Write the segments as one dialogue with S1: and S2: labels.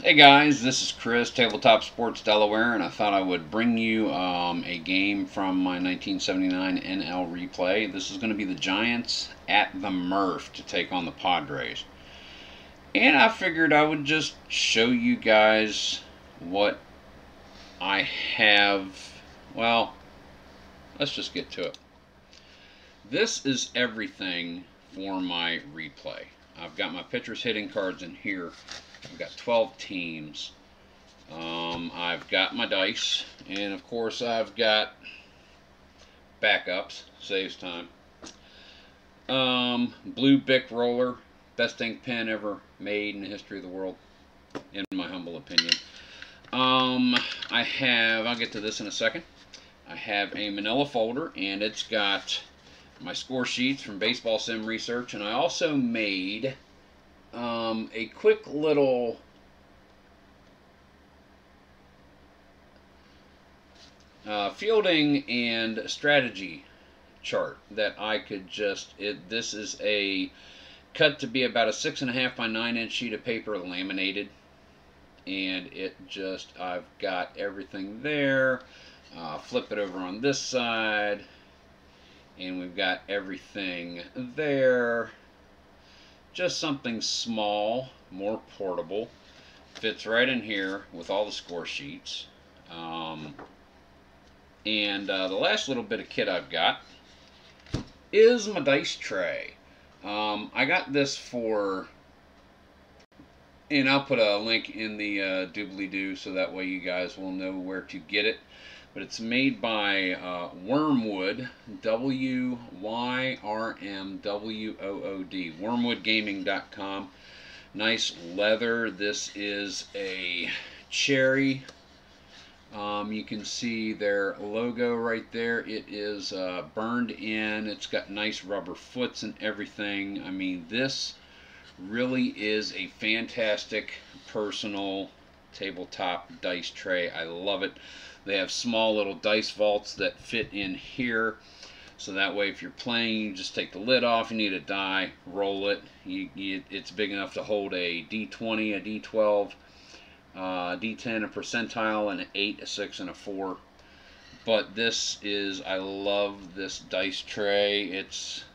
S1: Hey guys, this is Chris, Tabletop Sports Delaware, and I thought I would bring you a game from my 1979 NL replay. This is going to be the Giants at the Murph to take on the Padres. And I figured I would just show you guys what I have. Well, let's just get to it. This is everything for my replay. I've got my pitchers hitting cards in here. I've got 12 teams. I've got my dice, and of course I've got backups. Saves time. Blue Bic roller, best ink pen ever made in the history of the world, in my humble opinion. I'll get to this in a second. I have a manila folder, and it's got my score sheets from Baseball Sim Research, and I also made a quick little fielding and strategy chart that I could just, this is a cut to be about a 6.5 by 9 inch sheet of paper laminated, and I've got everything there. Flip it over on this side, and we've got everything there. Just something small, more portable. Fits right in here with all the score sheets. The last little bit of kit I've got is my dice tray. I got this for, and I'll put a link in the doobly-doo so that way you guys will know where to get it. But it's made by Wyrmwood, W-Y-R-M-W-O-O-D, wyrmwoodgaming.com. Nice leather. This is a cherry. You can see their logo right there. It is burned in. It's got nice rubber foots and everything. I mean, this really is a fantastic personal tabletop dice tray. I love it. They have small little dice vaults that fit in here, so that way if you're playing, you just take the lid off. You need a die, roll it. It's big enough to hold a D20, a D12, D10, a percentile, and an 8, a 6, and a 4. But I love this dice tray. It's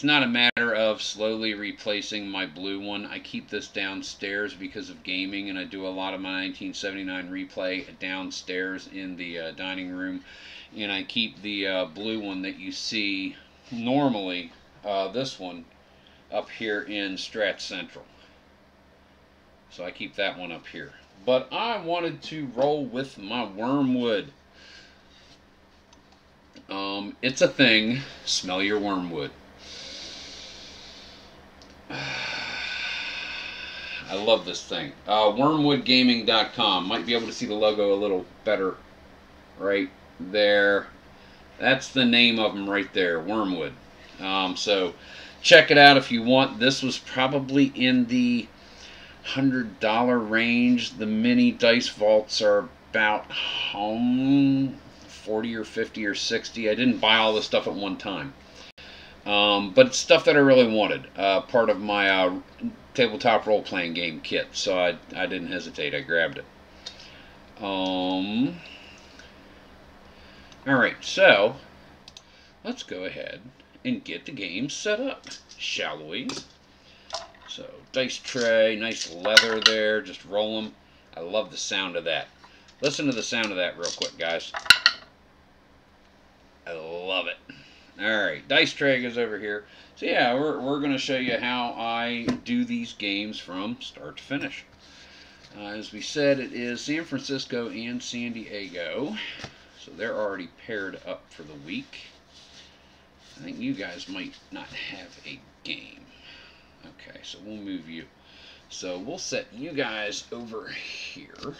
S1: not a matter of slowly replacing my blue one. I keep this downstairs because of gaming, and I do a lot of my 1979 replay downstairs in the dining room. And I keep the blue one that you see normally, this one, up here in Strat Central. So I keep that one up here. But I wanted to roll with my Wyrmwood. It's a thing. Smell your Wyrmwood. I love this thing. Wyrmwoodgaming.com. Might be able to see the logo a little better right there. That's the name of them right there, Wyrmwood. So check it out if you want. This was probably in the $100 range. The mini dice vaults are about 40 or 50 or 60. I didn't buy all this stuff at one time. But it's stuff that I really wanted. Part of my tabletop role-playing game kit. So I didn't hesitate. I grabbed it. Alright, so let's go ahead and get the game set up, shall we? So, dice tray, nice leather there. Just roll them. I love the sound of that. Listen to the sound of that real quick, guys. I love it. Alright, dice tray goes over here. So yeah, we're going to show you how I do these games from start to finish. As we said, it is San Francisco and San Diego. So they're already paired up for the week. I think you guys might not have a game. Okay, so we'll move you. So we'll set you guys over here.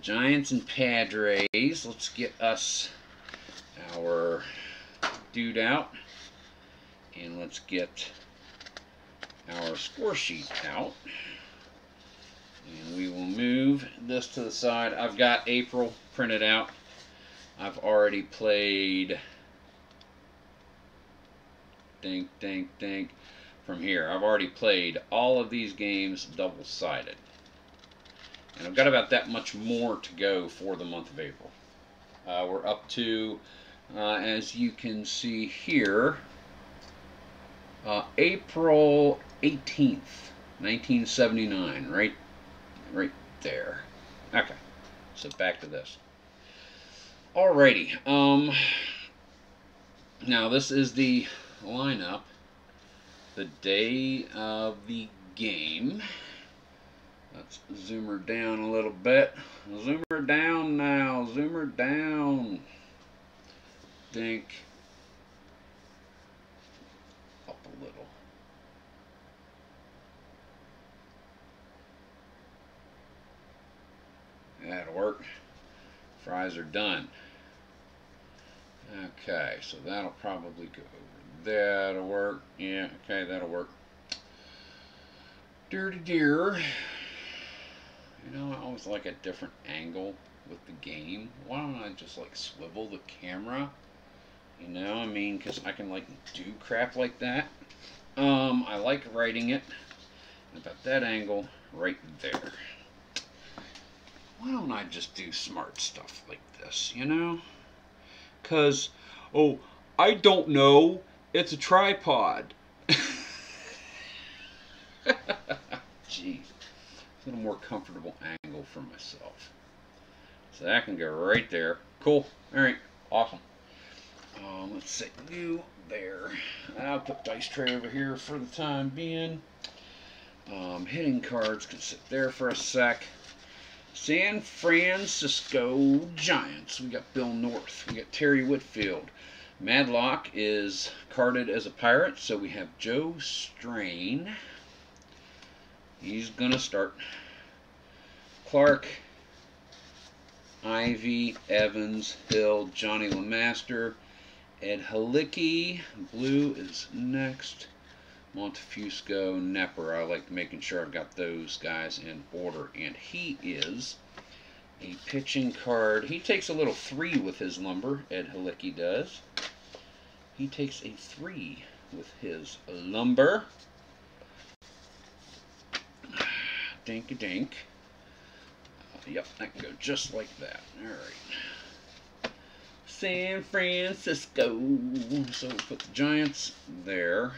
S1: Giants and Padres. Let's get us our dude out, and let's get our score sheet out, and we will move this to the side. I've got April printed out. I've already played dink, dink, dink, from here. I've already played all of these games double-sided. And I've got about that much more to go for the month of April. We're up to, as you can see here, April 18th, 1979, right there. Okay, so back to this. Alrighty, now this is the lineup the day of the game. Let's zoom her down a little bit. Zoom her down now. Zoom her down. Dink. Up a little. That'll work. Fries are done. Okay, so that'll probably go over. That'll work. Yeah, okay, that'll work. Dirty dear. You know, I always like a different angle with the game. Why don't I just like swivel the camera? You know, I mean, because I can like do crap like that. I like writing it about that angle right there. Why don't I just do smart stuff like this, you know? Because, oh, I don't know. It's a tripod. Jeez. A little more comfortable angle for myself. So that can go right there. Cool. Alright. Awesome. Let's set you there. I'll put dice tray over here for the time being. Hitting cards can sit there for a sec. San Francisco Giants. We got Bill North. We got Terry Whitfield. Madlock is carded as a pirate, so we have Joe Strain. He's gonna start. Clark, Ivy, Evans, Hill, Johnny LeMaster, Ed Halicki. Blue is next. Montefusco, Nepper. I like making sure I've got those guys in order. And he is a pitching card. He takes a little 3 with his lumber. Ed Halicki does. He takes a 3 with his lumber. Dink-a-dink. Yep, that can go just like that. Alright. San Francisco. So we'll put the Giants there.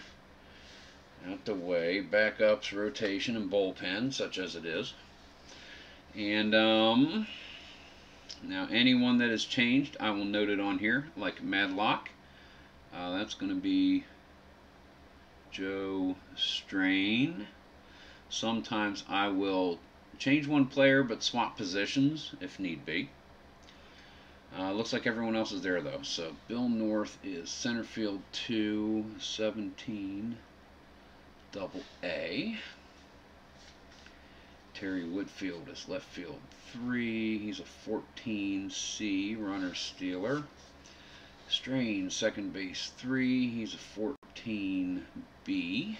S1: Out the way. Backups, rotation, and bullpen, such as it is. And, now anyone that has changed, I will note it on here, like Madlock. That's going to be Joe Strain. Sometimes I will change one player but swap positions if need be. Looks like everyone else is there though. So Bill North is center field 2, 17, double A. Terry Whitfield is left field 3. He's a 14C runner stealer. Strain second base 3. He's a 14B.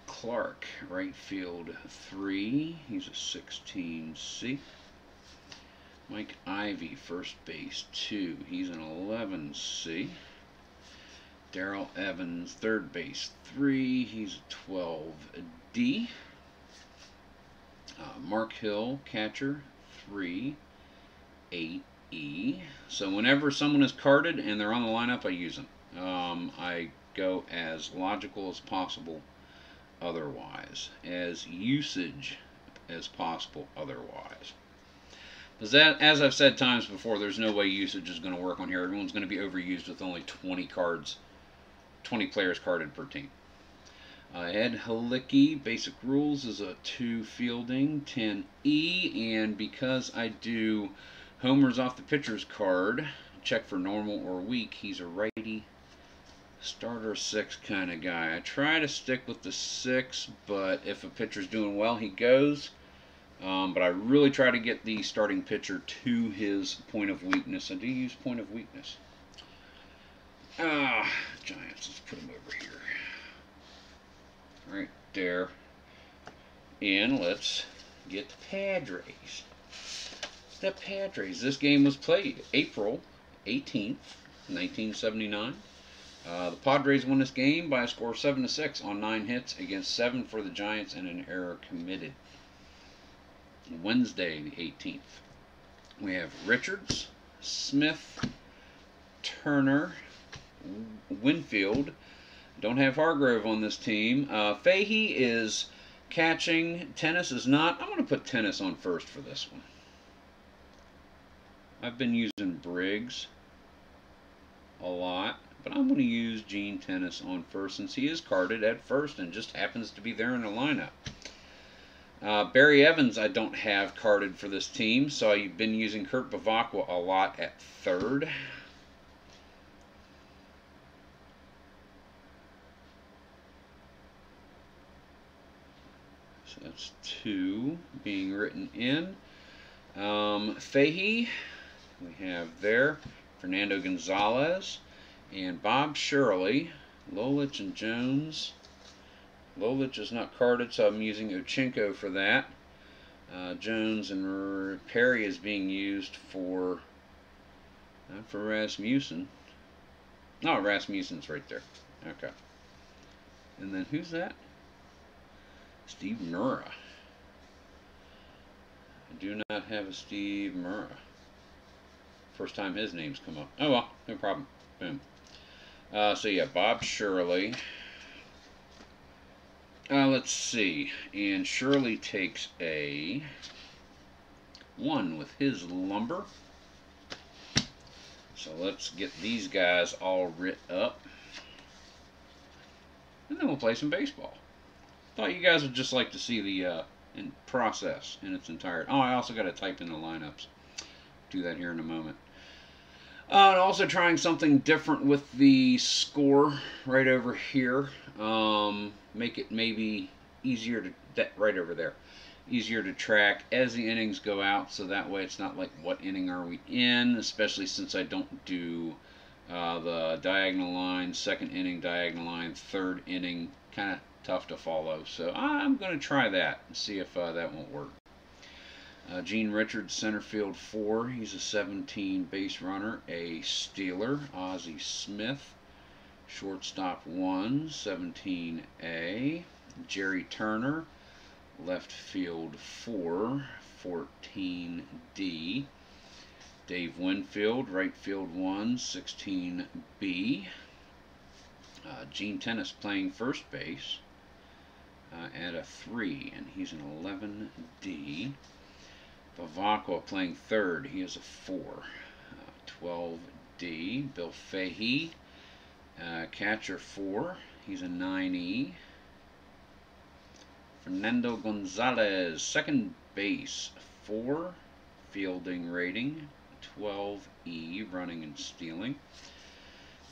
S1: Clark, right field 3. He's a 16C. Mike Ivy, first base 2. He's an 11C. Darrell Evans, third base 3. He's a 12D. Mark Hill, catcher 3. 8E. So whenever someone is carded and they're on the lineup, I use them. I go as logical as possible. Otherwise, as usage as possible otherwise. Because that, as I've said times before, there's no way usage is going to work on here. Everyone's going to be overused with only 20 cards, 20 players carded per team. Ed Halicki, basic rules, is a 2 fielding, 10E, and because I do homers off the pitcher's card, check for normal or weak, he's a righty. Starter 6 kind of guy. I try to stick with the 6, but if a pitcher's doing well, he goes. But I really try to get the starting pitcher to his point of weakness. I do use point of weakness. Giants. Let's put him over here. Right there. And let's get the Padres. The Padres. This game was played April 18th, 1979. The Padres won this game by a score of 7-6 on 9 hits against 7 for the Giants and an error committed. Wednesday, the 18th. We have Richards, Smith, Turner, Winfield. Don't have Hargrove on this team. Fahey is catching. Tennis is not. I'm going to put Tennis on first for this one. I've been using Briggs a lot, but I'm going to use Gene Tennis on first since he is carded at first and just happens to be there in the lineup. Barry Evans I don't have carded for this team, so I've been using Kurt Bavacqua a lot at third. So that's 2 being written in. Fahey, we have there Fernando Gonzalez and Bob Shirley, Lolich and Jones. Lolich is not carded, so I'm using Ochenko for that. Jones and Perry is being used for Rasmussen. No, Rasmussen's right there. Okay. And then who's that? Steve Murrah. I do not have a Steve Murrah. First time his name's come up. Oh well, no problem. Boom. So yeah, Bob Shirley. Let's see. And Shirley takes a 1 with his lumber. So let's get these guys all writ up. And then we'll play some baseball. Thought you guys would just like to see the process in its entirety. Oh, I also got to type in the lineups. Do that here in a moment. And also trying something different with the score right over here. Make it maybe easier to, right over there, easier to track as the innings go out, so that way it's not like what inning are we in, especially since I don't do the diagonal line, second inning diagonal line, third inning, kind of tough to follow. So I'm going to try that and see if that won't work. Gene Richards, center field 4. He's a 17 base runner, a stealer. Ozzie Smith, shortstop 1, 17A. Jerry Turner, left field 4, 14D. Dave Winfield, right field 1, 16B. Gene Tennis playing first base at a 3, and he's an 11D. Bavacqua playing third, he is a 4, 12D. Bill Fahey, catcher 4, he's a 9E. Fernando Gonzalez, second base 4, fielding rating 12E, running and stealing.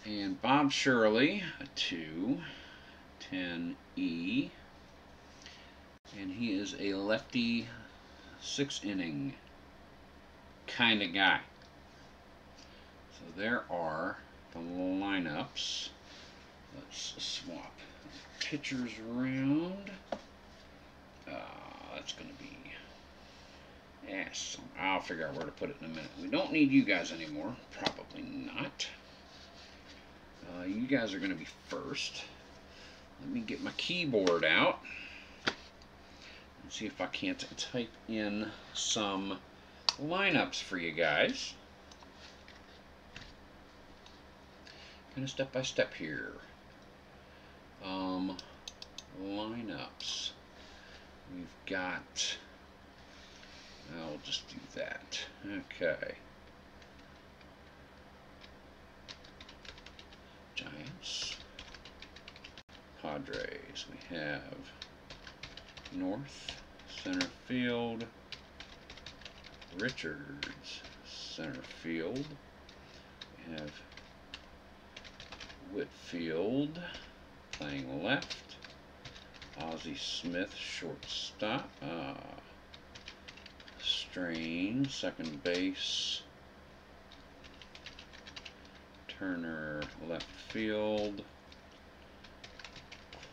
S1: And Bob Shirley, a 2, 10E. And he is a lefty 6-inning kind of guy. So there are the lineups. Let's swap pitchers around. That's going to be, yes, I'll figure out where to put it in a minute. We don't need you guys anymore. Probably not. You guys are going to be first. Let me get my keyboard out and see if I can't type in some lineups for you guys. Kind of step by step here. Lineups. We've got, I'll just do that. Okay. Giants. Padres. We have North, center field. Richards, center field. We have Whitfield playing left. Ozzie Smith, shortstop. Strain, second base. Turner, left field.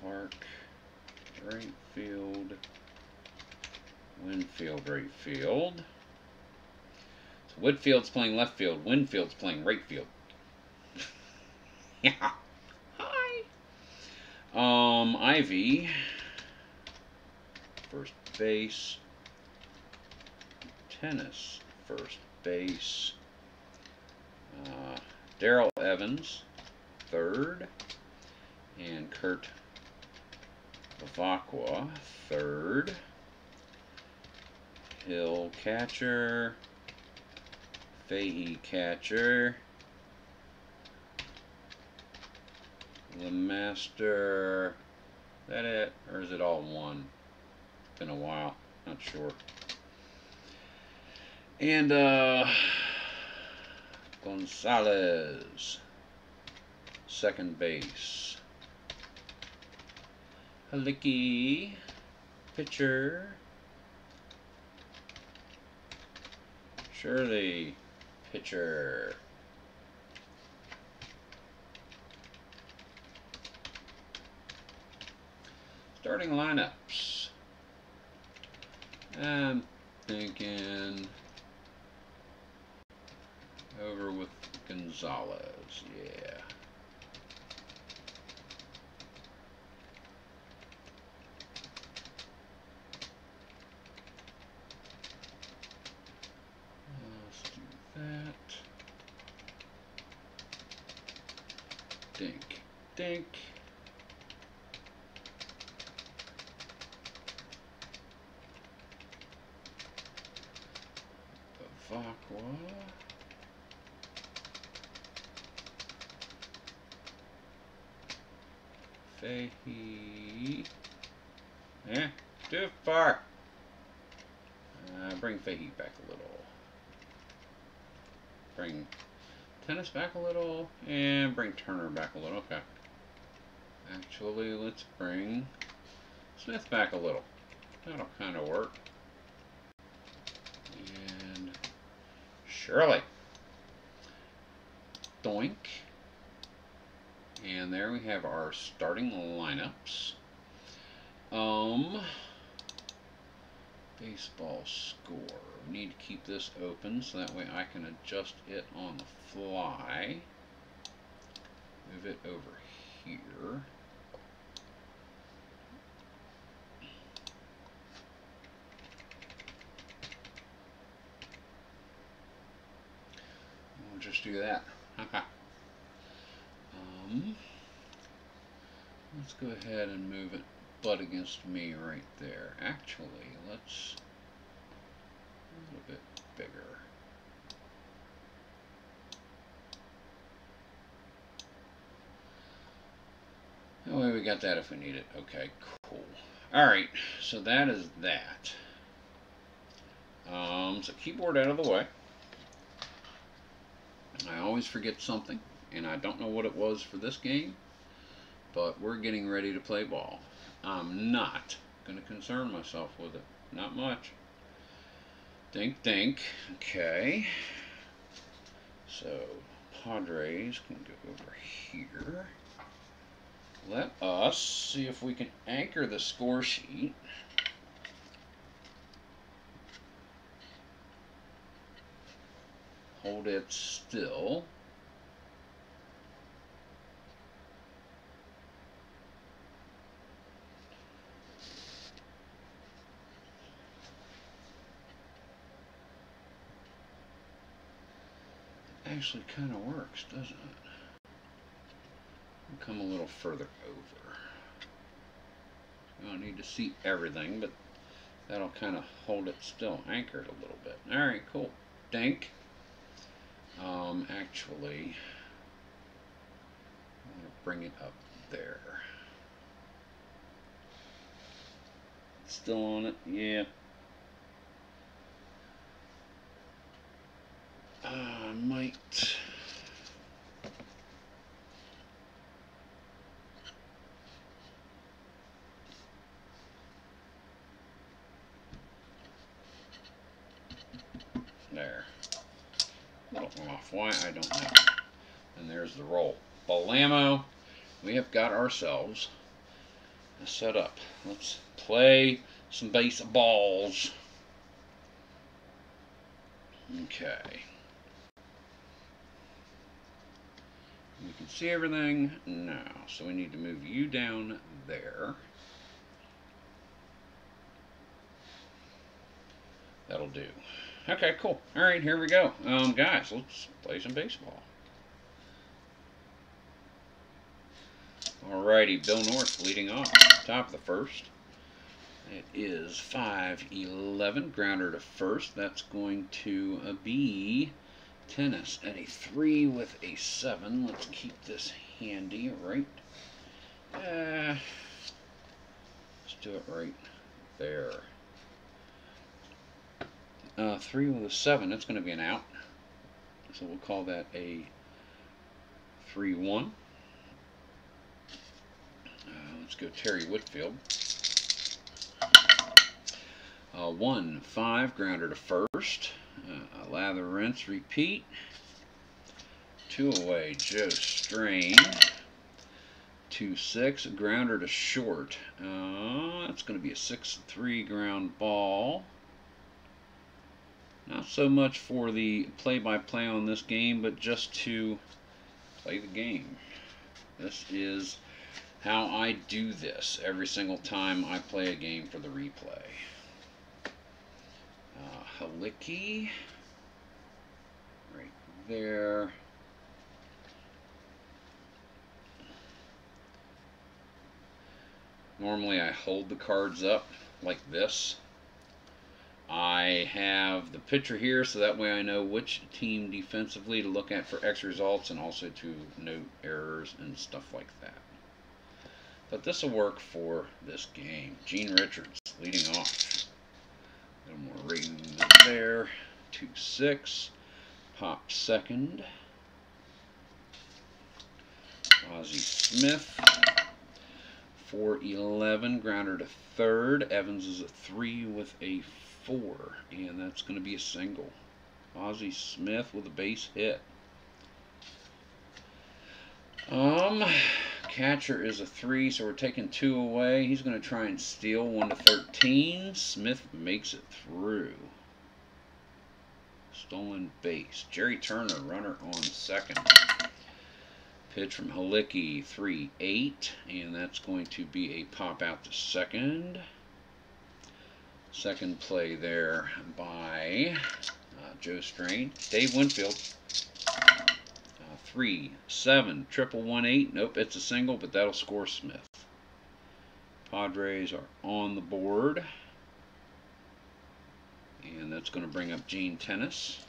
S1: Clark, right field. Winfield, right field. So Whitfield's playing left field. Winfield's playing right field. Yeah. Ivy, first base. Tennis, first base. Daryl Evans, third. And Kurt Vacqua, third. Hill, catcher. Fahey, catcher. LeMaster. That it? Or is it all one? It's been a while. Not sure. And Gonzalez, second base. Halicki, pitcher. Shirley, pitcher. Starting lineups. I'm thinking over with Gonzalez, yeah. Let's do that. Dink, dink. Vacqua. Fahey. Too far. Bring Fahey back a little. Bring Tennis back a little. And bring Turner back a little. Okay. Actually, let's bring Smith back a little. That'll kind of work. And Shirley. Doink. And there we have our starting lineups. Baseball score. We need to keep this open so that way I can adjust it on the fly. Move it over here. We'll just do that. Let's go ahead and move it butt against me right there. Actually, let's a little bit bigger. That way we got that if we need it. Okay, cool. Alright, so that is that. So keyboard out of the way. I always forget something, and I don't know what it was for this game, but we're getting ready to play ball. I'm not going to concern myself with it. Not much. Dink, dink. Okay. So, Padres can go over here. Let us see if we can anchor the score sheet. Hold it still. Actually kind of works, doesn't it? We'll come a little further over. You don't need to see everything, but that'll kind of hold it still, anchored a little bit. Alright, cool. Dink. Actually, I'm going to bring it up there. Still on it? Yeah. I might. There. A little off. Why? I don't know. And there's the roll. Balamo. We have got ourselves set up. Let's play some baseballs. Okay. You can see everything now. So we need to move you down there. That'll do. Okay, cool. All right, here we go. Guys, let's play some baseball. Alrighty, Bill North leading off. Top of the first. It is 5-11. Grounder to first. That's going to be Tennis at a 3 with a 7. Let's keep this handy, right? Let's do it right there. 3 with a 7. That's going to be an out. So we'll call that a 3-1. Let's go Terry Whitfield. 1-5. Grounder to first. Lather, rinse, repeat. 2 away. Joe Strain. 2-6. Grounder to short. That's going to be a 6-3 ground ball. Not so much for the play-by-play on this game, but just to play the game. This is how I do this every single time I play a game for the replay. Halicki. Right there. Normally I hold the cards up like this. I have the picture here so that way I know which team defensively to look at for X results and also to note errors and stuff like that. But this will work for this game. Gene Richards leading off. A little more rating there. 2-6. Pop second. Ozzie Smith. 4-11. Grounder to third. Evans is a 3 with a 4. And that's going to be a single. Ozzie Smith with a base hit. Catcher is a 3, so we're taking 2 away. He's going to try and steal 1-13. Smith makes it through. Stolen base. Jerry Turner, runner on second. Pitch from Halicki, 3-8, and that's going to be a pop out to second. Second play there by Joe Strain. Dave Winfield. 3-7, 1-1-8. Nope, it's a single, but that'll score Smith. Padres are on the board. And that's going to bring up Gene Tennis.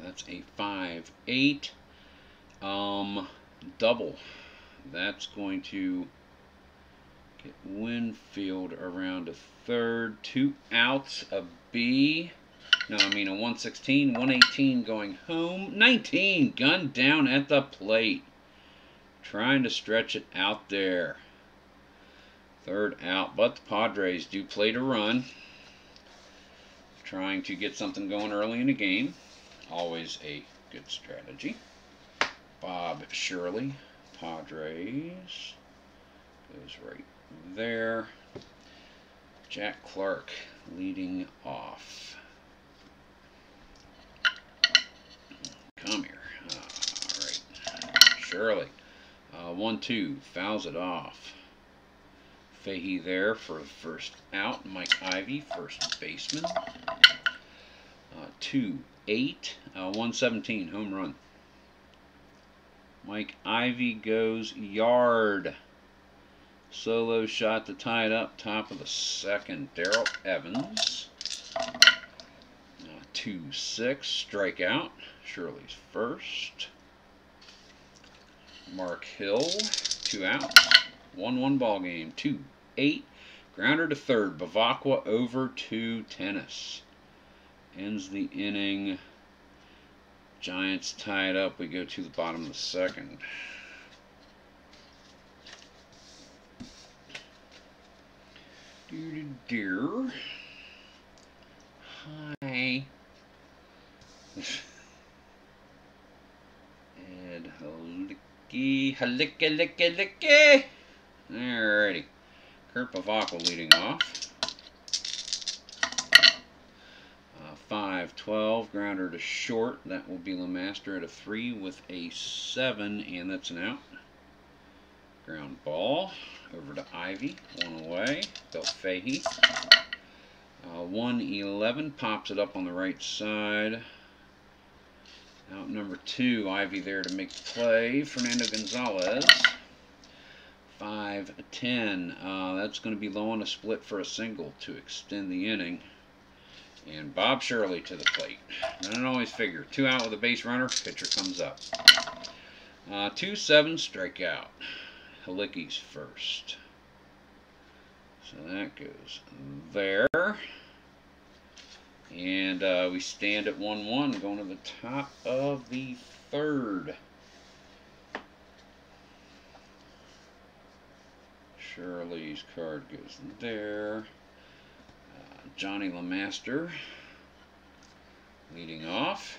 S1: That's a 5-8. Double. That's going to get Winfield around to third. 2 outs, a B. No, I mean a 116, 118 going home. 19 gunned down at the plate. Trying to stretch it out there. Third out, but the Padres do play to run. Trying to get something going early in the game. Always a good strategy. Bob Shirley, Padres. Goes right there. Jack Clark leading off. Come here. Alright. Shirley. 1-2. Fouls it off. Fahey there for the first out. Mike Ivy, first baseman. 2-8. 117. Home run. Mike Ivy goes yard. Solo shot to tie it up. Top of the second. Darrell Evans. 2-6. Strikeout. Shirley's first. Mark Hill. 2 outs. 1-1 ball game. 2-8. Grounder to third. Bavacqua over to Tennis. Ends the inning. Giants tie it up. We go to the bottom of the second. Dear. Hi. Ed Halicki. Alrighty. Kurt Bavacqua leading off. 5-12, grounder to short. That will be LeMaster at a 3 with a 7, and that's an out. Ground ball over to Ivy, 1 away. Belt Fahey. 1-11, pops it up on the right side. Out number 2, Ivy there to make the play. Fernando Gonzalez. 5-10. That's going to be low on a split for a single to extend the inning. And Bob Shirley to the plate. I don't always figure. 2 out with a base runner. Pitcher comes up. 2-7 strikeout. Halicki's first. So that goes there. And we stand at 1-1 going to the top of the 3rd. Shirley's card goes there. Johnny LeMaster leading off.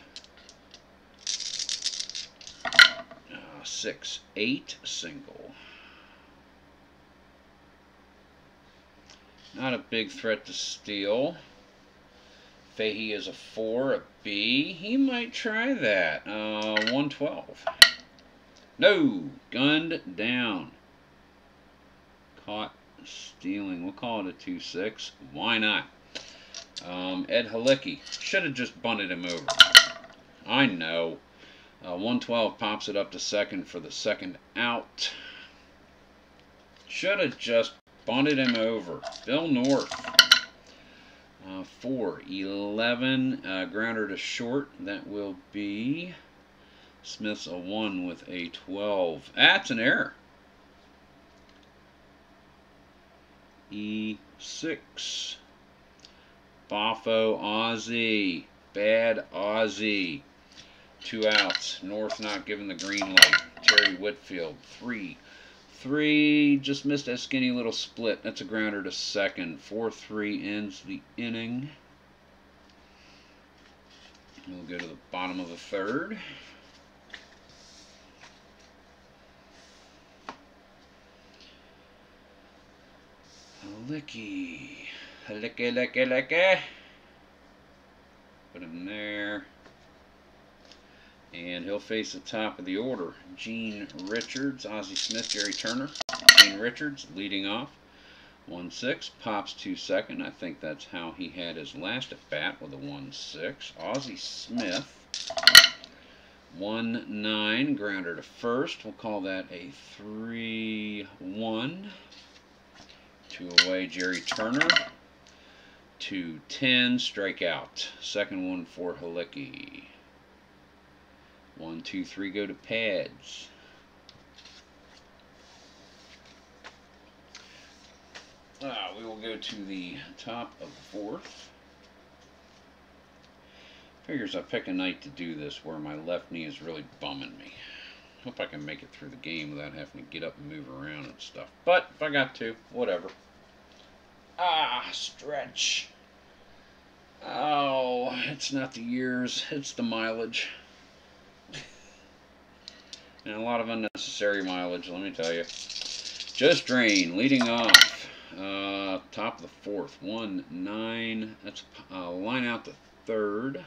S1: 6-8 single. Not a big threat to steal. Fahey is a 4, a B. He might try that. 1-12. No! Gunned down. Caught stealing. We'll call it a 2-6. Why not? Ed Halicki. Should have just bunted him over. I know. 1-12 pops it up to second for the second out. Should have just bunted him over. Bill North. 4-11. Grounder to short. That will be Smith's a 1 with a 12. That's an error. E6. Boffo Ozzy. Bad Ozzy. 2 outs. North not giving the green light. Terry Whitfield. 3. Just missed that skinny little split. That's a grounder to second. 4-3 ends the inning. We'll go to the bottom of the 3rd. Halicki. Halicki. Put him there. And he'll face the top of the order. Gene Richards, Ozzie Smith, Jerry Turner. Gene Richards leading off. 1-6, pops to second. I think that's how he had his last at bat with a 1-6. Ozzie Smith. 1-9, grounder to first. We'll call that a 3-1. 2 away, Jerry Turner. 2-10, strikeout. Second one for Halicki. 1, 2, 3 go to pads. We will go to the top of the 4th. Figures I pick a night to do this where my left knee is really bumming me. Hope I can make it through the game without having to get up and move around and stuff. But if I got to, whatever. Stretch. Oh, it's not the years, it's the mileage. And a lot of unnecessary mileage, let me tell you. Just Drain, leading off. Top of the 4th. 1-9. That's line out the 3rd.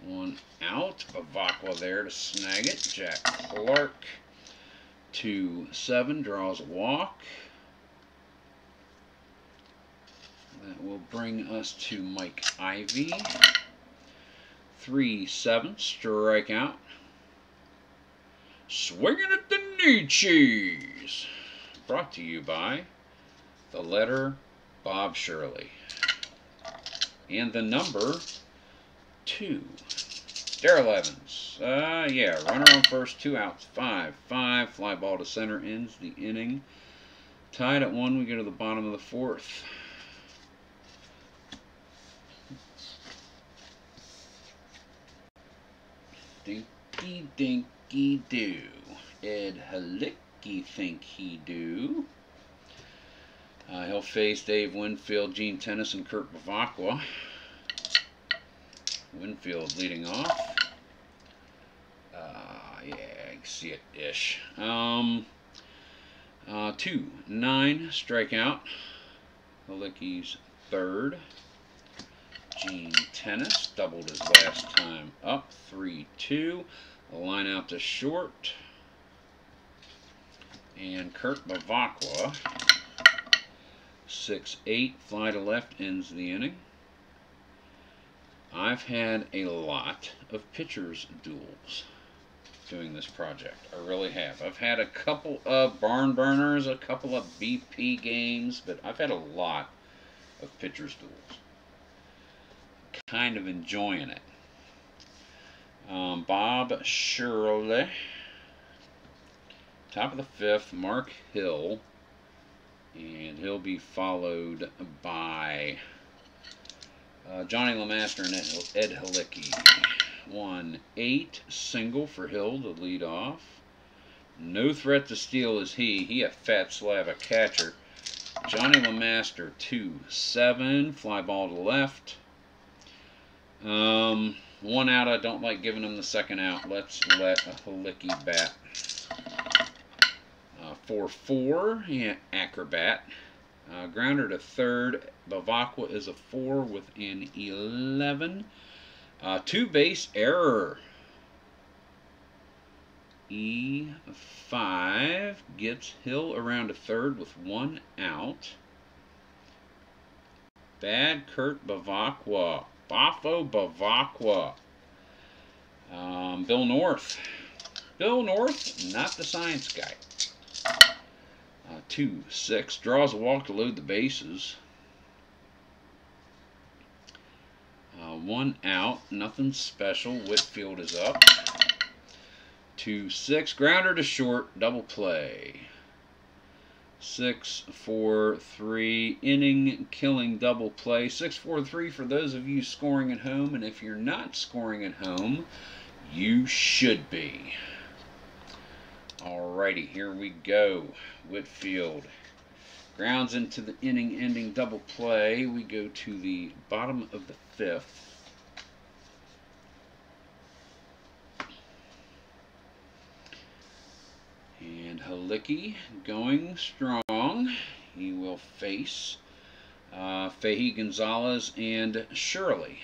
S1: 1 out. Bavacqua there to snag it. Jack Clark. 2-7. Draws a walk. That will bring us to Mike Ivy. 3-7. Strikeout. Swinging at the knee cheese. Brought to you by the letter Bob Shirley. And the number 2. Darrell Evans. Yeah, runner on first, 2 outs. 5-5. Fly ball to center ends the inning. Tied at 1, we go to the bottom of the 4th. Dinky dinky do. Ed Halicki think he do. He'll face Dave Winfield, Gene Tennis, and Kurt Bavacqua. Winfield leading off. Yeah, I can see it-ish. 2-9 strikeout. Halicki's 3rd. Gene Tennis doubled his last time up, 3-2. Line out to short. And Kurt Bavakwa, 6-8, fly to left, ends the inning. I've had a lot of pitchers duels doing this project. I really have. I've had a couple of barn burners, a couple of BP games, but I've had a lot of pitchers duels. Kind of enjoying it. Bob Shirley, top of the fifth, Mark Hill, and he'll be followed by Johnny LeMaster and Ed Halicki. 1-8, single for Hill to lead off. No threat to steal is he. He a fat slab of catcher. Johnny LeMaster, 2-7, fly ball to left. One out. I don't like giving him the second out. Let's let Halicki bat. 4-4, yeah, acrobat. Grounder to third. Bavakwa is a 4 with an 11. Two-base error. E5 gets Hill around to third with 1 out. Bad Kurt Bavakwa. Bafo Bavakwa. Bill North. Bill North, not the science guy. 2-6, draws a walk to load the bases. 1 out, nothing special. Whitfield is up. 2-6, grounder to short, double play. 6-4-3, inning killing double play. 6-4-3 for those of you scoring at home, and if you're not scoring at home, you should be. Alrighty, here we go. Whitfield grounds into the inning-ending double play. We go to the bottom of the fifth. And Halicki going strong. He will face Fahey Gonzalez and Shirley.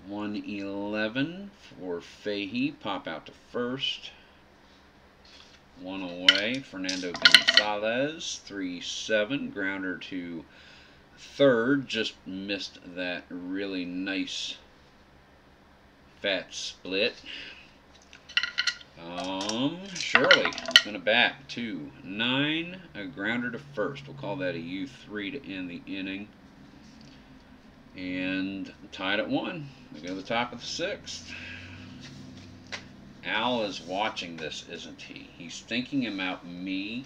S1: 1-11 for Fahey. Pop out to first. 1 away. Fernando Gonzalez. 3-7. Grounder to third. Just missed that really nice fat split. Shirley is going to bat. 2-9. A grounder to first. We'll call that a U3 to end the inning. And tied at 1. We go to the top of the sixth. Al is watching this, isn't he? He's thinking about me.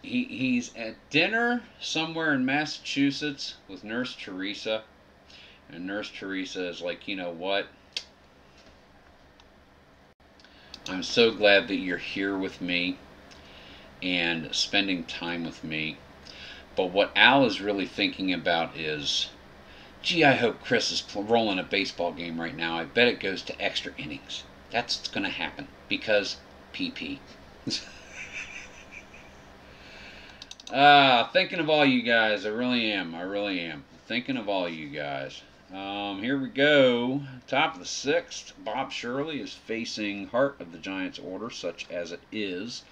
S1: He's at dinner somewhere in Massachusetts with Nurse Teresa. And Nurse Teresa is like, you know what? I'm so glad that you're here with me and spending time with me. But what Al is really thinking about is, gee, I hope Chris is rolling a baseball game right now. I bet it goes to extra innings. That's what's going to happen because PP. Thinking of all you guys. I really am. I really am. Thinking of all you guys. Here we go. Top of the sixth. Bob Shirley is facing heart of the Giants order, such as it is.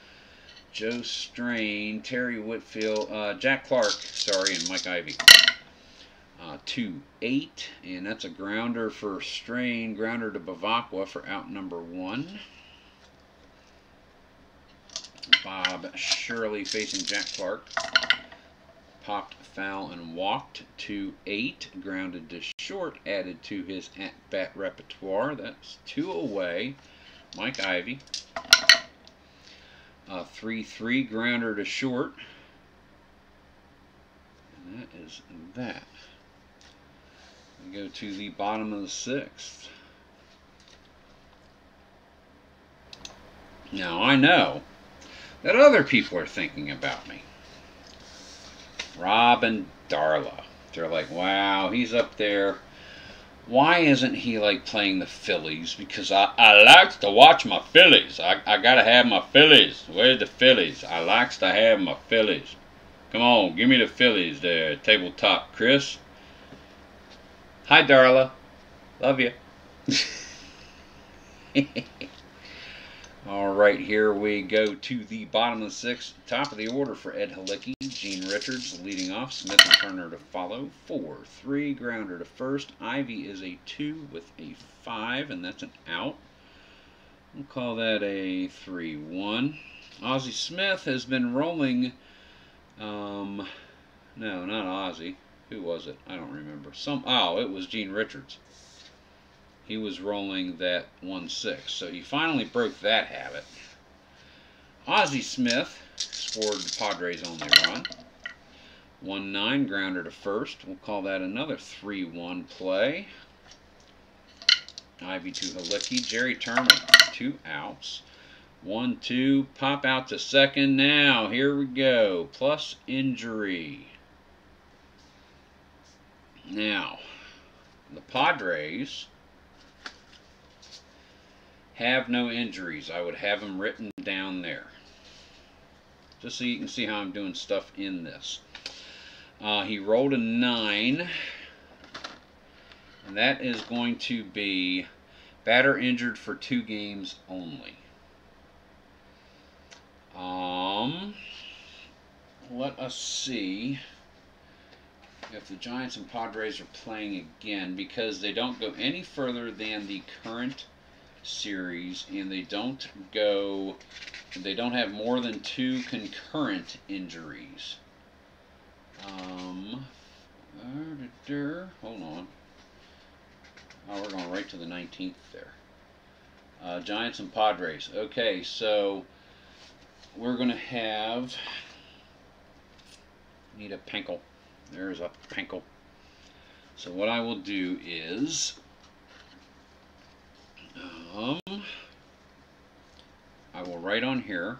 S1: Joe Strain, Terry Whitfield, Jack Clark, sorry, and Mike Ivy. 2-8, and that's a grounder for Strain, grounder to Bavakwa for out number 1. Bob Shirley facing Jack Clark. Popped foul and walked. 2-8, grounded to short, added to his at-bat repertoire. That's 2 away. Mike Ivy. 3-3, grounder to short. And that is that. We go to the bottom of the sixth. Now I know that other people are thinking about me. Rob and Darla. They're like, wow, he's up there. Why isn't he like playing the Phillies? Because I likes to watch my Phillies. I gotta have my Phillies. Where's the Phillies? I likes to have my Phillies. Come on, give me the Phillies there. Tabletop, Chris. Hi, Darla. Love you. All right, here we go to the bottom of the sixth. Top of the order for Ed Halicki. Gene Richards leading off. Smith and Turner to follow. 4-3. Grounder to first. Ivy is a 2 with a 5, and that's an out. We'll call that a 3-1. Ozzie Smith has been rolling. No, not Ozzie. Who was it? I don't remember. It was Gene Richards. He was rolling that 1-6, so he finally broke that habit. Ozzie Smith scored the Padres' only run. 1-9, grounder to first. We'll call that another 3-1 play. Ivy to Halicki. Jerry Turner, 2 outs. 1-2, pop out to second. Now, here we go. Plus injury. Now, the Padres have no injuries. I would have them written down there, just so you can see how I'm doing stuff in this. He rolled a 9, and that is going to be batter injured for 2 games only. Let us see if the Giants and Padres are playing again, because they don't go any further than the current series, and they don't have more than 2 concurrent injuries. Hold on. Oh, we're going right to the 19th there. Giants and Padres. Okay, so we're going to have, need a Penkle. There's a Penkle. So what I will do is, I will write on here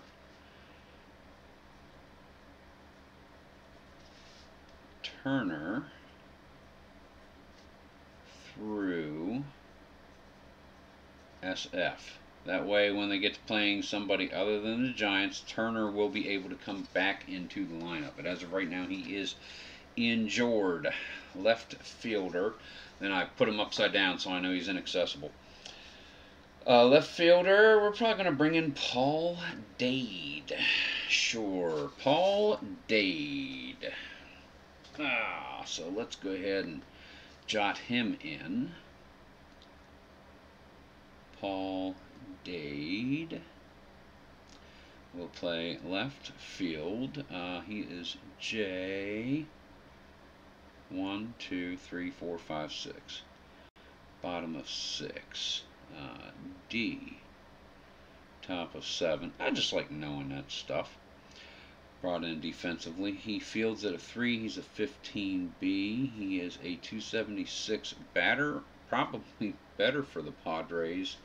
S1: Turner through SF. That way, when they get to playing somebody other than the Giants, Turner will be able to come back into the lineup. But as of right now, he is injured. Left fielder. Then I put him upside down so I know he's inaccessible. Left fielder, we're probably going to bring in Paul Dade. Sure, Paul Dade. So let's go ahead and jot him in. Paul Dade will play left field. He is J. 1, 2, 3, 4, 5, 6. Bottom of 6. D. Top of 7. I just like knowing that stuff. Brought in defensively. He fields at a 3. He's a 15B. He is a 276 batter. Probably better for the Padres,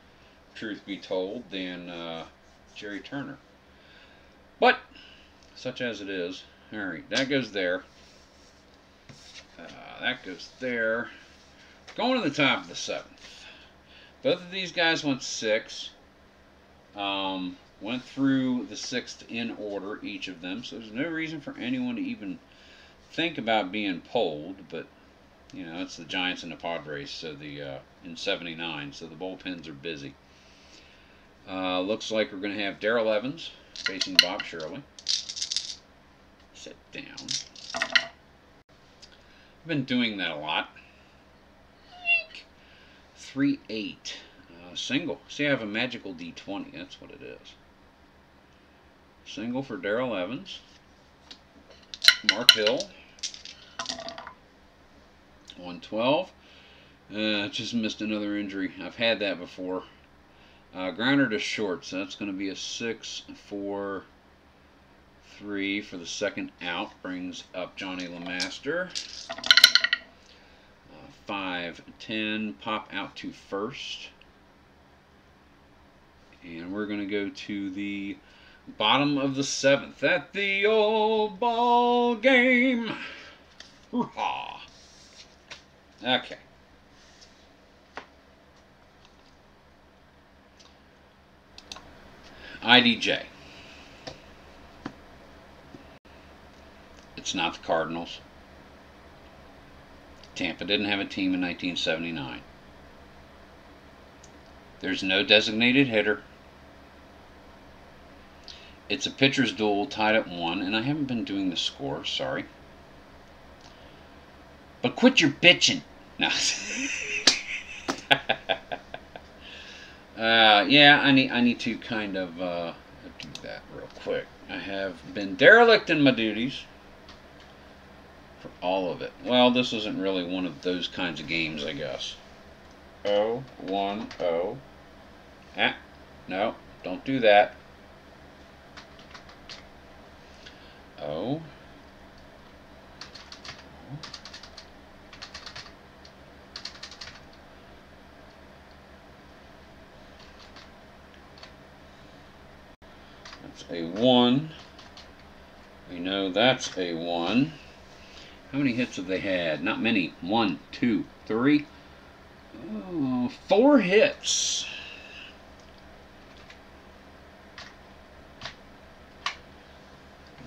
S1: truth be told, than Jerry Turner. But, such as it is. Alright, that goes there. That goes there. Going to the top of the 7th. Both of these guys went 6. Went through the 6th in order, each of them. So there's no reason for anyone to even think about being pulled. But, you know, it's the Giants and the Padres, so the in 79. So the bullpens are busy. Looks like we're going to have Darrell Evans facing Bob Shirley. Sit down. I've been doing that a lot. 3-8. Single. See, I have a magical D20. That's what it is. Single for Darrell Evans. Mark Hill. 112. Just missed another injury. I've had that before. Grounder to short. So that's going to be a 6-4-3 for the second out. Brings up Johnny LeMaster. 5-10. Pop out to first. And we're going to go to the bottom of the 7th at the old ball game. Hoo-ha. Okay. IDJ. It's not the Cardinals. Tampa didn't have a team in 1979. There's no designated hitter. It's a pitcher's duel tied at 1, and I haven't been doing the score, sorry. But quit your bitching. No. Yeah, I need to kind of do that real quick. I have been derelict in my duties for all of it. Well, this isn't really one of those kinds of games, I guess. 0-1-0. Ah, no, don't do that. Oh. That's a 1. We know that's a 1. How many hits have they had? Not many. 1, 2, 3. 4 hits.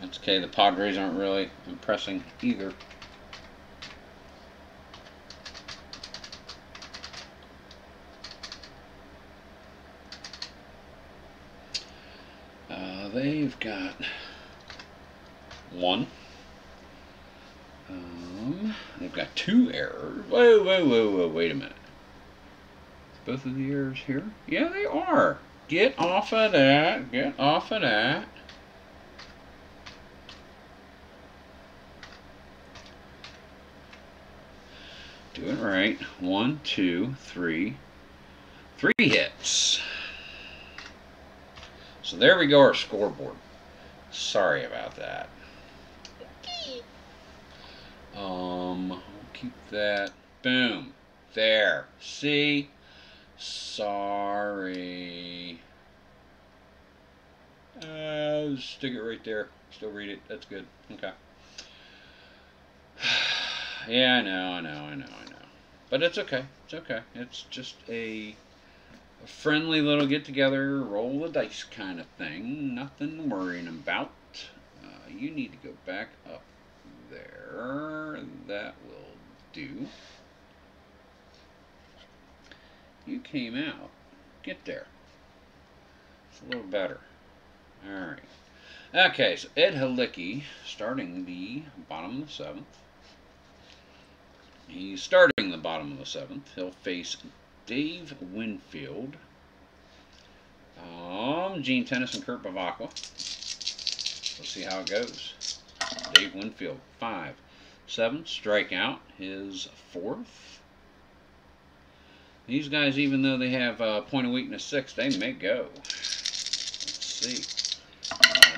S1: That's okay. The Padres aren't really impressing either. They've got 1. They've got 2 errors. Whoa, wait a minute. Both of the errors here? Yeah, they are. Get off of that. Get off of that. Do it right. 1, 2, 3. 3 hits. So there we go, our scoreboard. Sorry about that. We'll keep that. Boom. There. See? Sorry. Stick it right there. Still read it. That's good. Okay. Yeah, I know. But it's okay. It's okay. It's just a friendly little get-together, roll the dice kind of thing. Nothing worrying about. You need to go back up there. That will do. You came out. Get there. It's a little better. Alright. Okay, so Ed Halicki starting the bottom of the 7th. He's starting the bottom of the 7th. He'll face Dave Winfield, Gene Tennis, and Kurt Bavacqua. Let's see how it goes. Dave Winfield, 5-7, strikeout, his 4th. These guys, even though they have point of weakness 6, they may go. Let's see.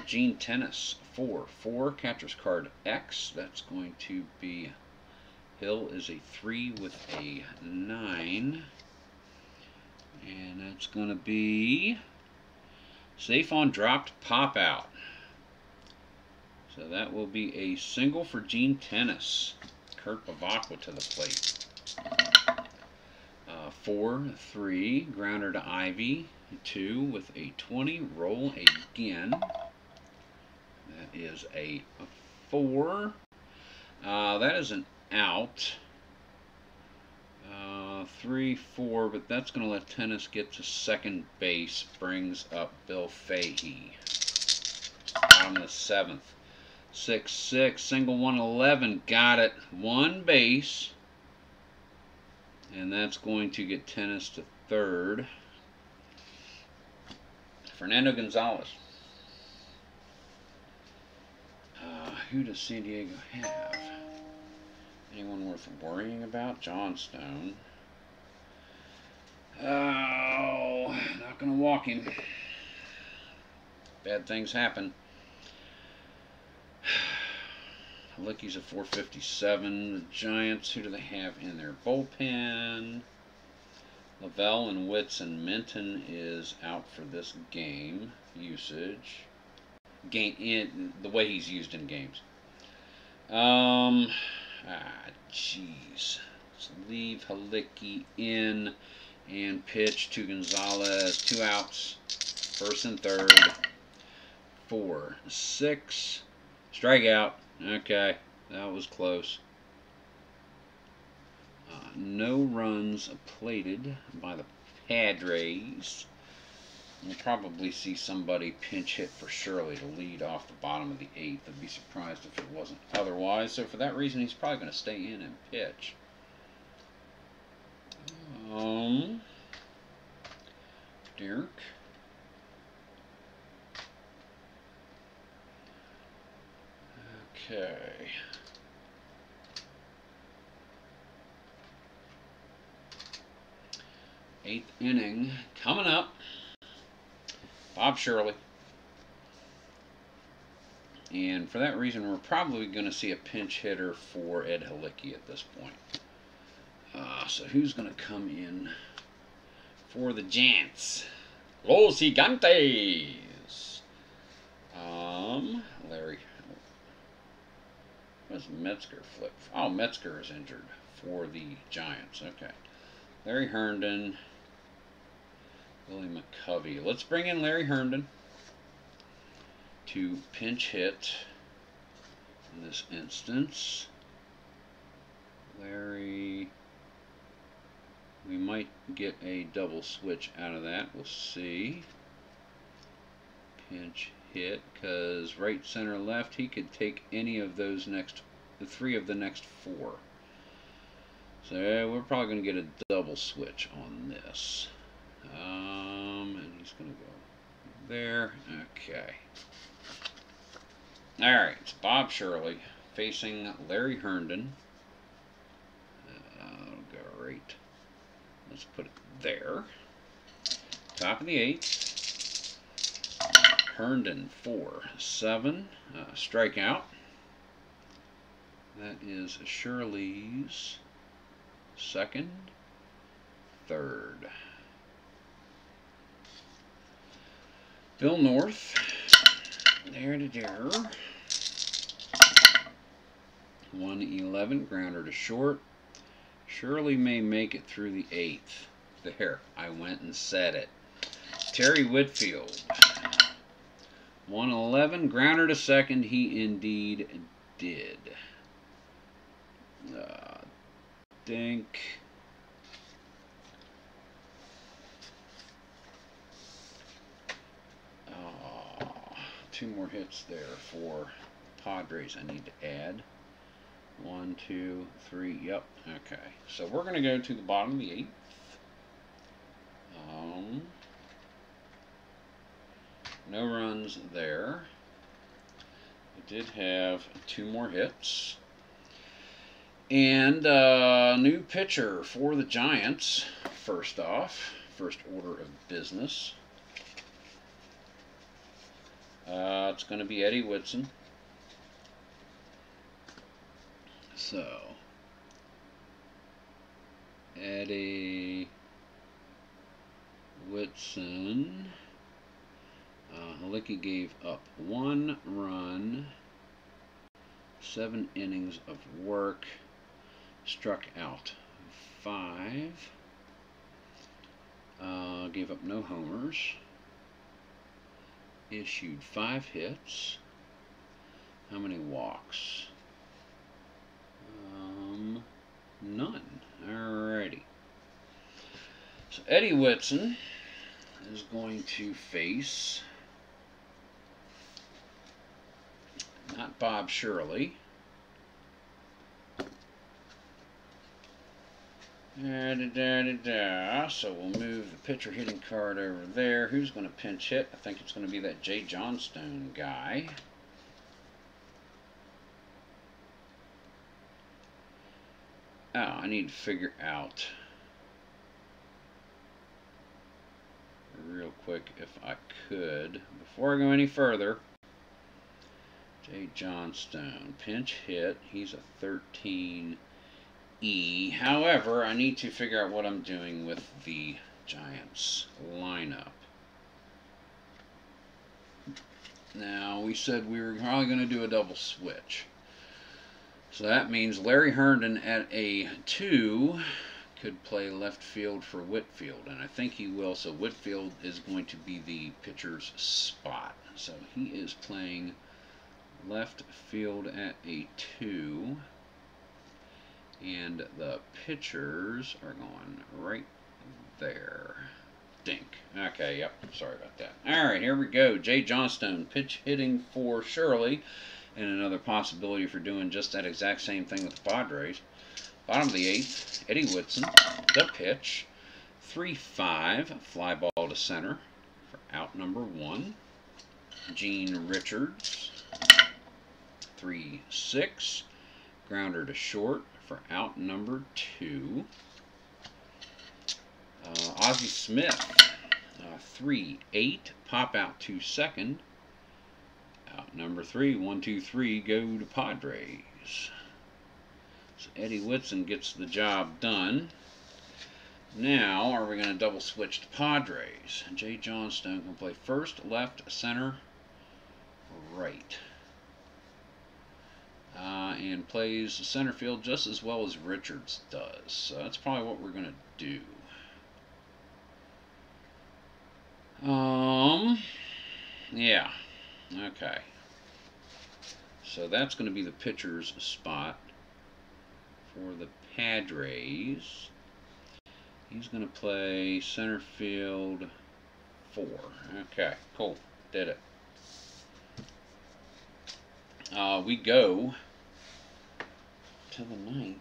S1: Gene Tennis, 4 catcher's card X. That's going to be Hill is a 3 with a 9. And that's going to be safe on dropped pop out. So that will be a single for Gene Tennis. Kurt Bavacqua to the plate. 4-3, grounder to Ivy. 2 with a 20. Roll again. That is a 4. That is an out. 3-4, but that's going to let Tennis get to second base. Brings up Bill Fahey. Bottom of the 7th. 6-6, single 111. Got it. 1 base. And that's going to get Tennis to third. Fernando Gonzalez. Who does San Diego have? Anyone worth worrying about? Johnstone. Oh, not going to walk him. Bad things happen. Halicki's a 457. The Giants, who do they have in their bullpen? Lavelle and Witts and Minton is out for this game. Usage. In the way he's used in games. Jeez. Let's leave Halicki in and pitch to Gonzalez. 2 outs. First and third. 4-6. Strikeout. Okay, that was close. No runs plated by the Padres. We'll probably see somebody pinch hit for Shirley to lead off the bottom of the 8th. I'd be surprised if it wasn't otherwise. So for that reason, he's probably going to stay in and pitch. Derek. Okay. Eighth inning coming up. Bob Shirley. And for that reason, we're probably going to see a pinch hitter for Ed Halicki at this point. So who's going to come in for the Giants? Los Gigantes. Larry. What's Metzger flip? Oh, Metzger is injured for the Giants. Okay. Larry Herndon. Willie McCovey. Let's bring in Larry Herndon to pinch hit in this instance. Larry, we might get a double switch out of that. We'll see. Pinch hit, because right, center, left, he could take any of those the 3 of the next 4. So we're probably going to get a double switch on this. And he's going to go there. Okay. Alright, it's Bob Shirley facing Larry Herndon. Great. Let's put it there. Top of the 8th. Herndon 4-7. Strikeout. That is Shirley's 2nd, 3rd. Bill North. There to there. 111, grounder to short. Shirley may make it through the 8th. There, I went and said it. Terry Whitfield. 111, grounder to second. He indeed did. Dink. Two more hits there for Padres I need to add. 1, 2, 3, yep, okay. So we're going to go to the bottom of the 8th. No runs there. I did have 2 more hits. And new pitcher for the Giants, first off. First order of business. It's going to be Eddie Whitson. So, Eddie Whitson. Halicki gave up 1 run, 7 innings of work, struck out 5, gave up no homers, issued 5 hits. How many walks? None. Alrighty. So Eddie Whitson is going to face not Bob Shirley. So we'll move the pitcher hitting card over there. Who's going to pinch hit? I think it's going to be that Jay Johnstone guy. Oh, I need to figure out real quick if I could, before I go any further. Jay Johnstone, pinch hit. He's a 13E. However, I need to figure out what I'm doing with the Giants lineup. Now, we said we were probably going to do a double switch. So that means Larry Herndon at a 2 could play left field for Whitfield, and I think he will. So Whitfield is going to be the pitcher's spot. So he is playing left field at a 2. And the pitchers are going right there. Dink. Okay, yep. Sorry about that. Alright, here we go. Jay Johnstone pitch hitting for Shirley. And another possibility for doing just that exact same thing with the Padres. Bottom of the 8th, Eddie Whitson, the pitch. 3-5, fly ball to center for out number 1. Gene Richards, 3-6, grounder to short for out number 2. Ozzie Smith, 3-8, pop out to second. Out number 3, 1-2-3, go to Padres. So Eddie Whitson gets the job done. Now, are we going to double switch to Padres? Jay Johnstone can play first, left, center, right. And plays center field just as well as Richards does. So that's probably what we're going to do. Yeah. Okay. So that's going to be the pitcher's spot for the Padres. He's going to play center field 4. Okay, cool. Did it. We go to the 9th.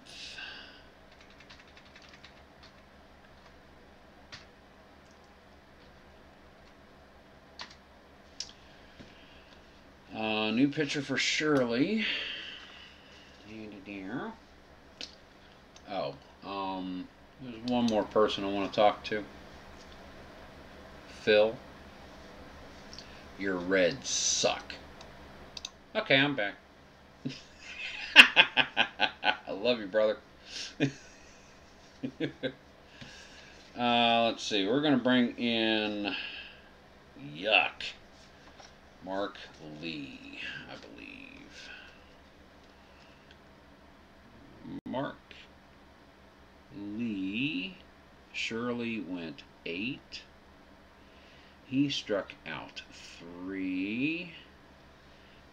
S1: New pitcher for Shirley. Oh, there's one more person I want to talk to. Phil, your Reds suck. Okay, I'm back. I love you, brother. Let's see. We're going to bring in Yuck. Mark Lee, I believe. Mark Lee. Shirley went 8. He struck out 3.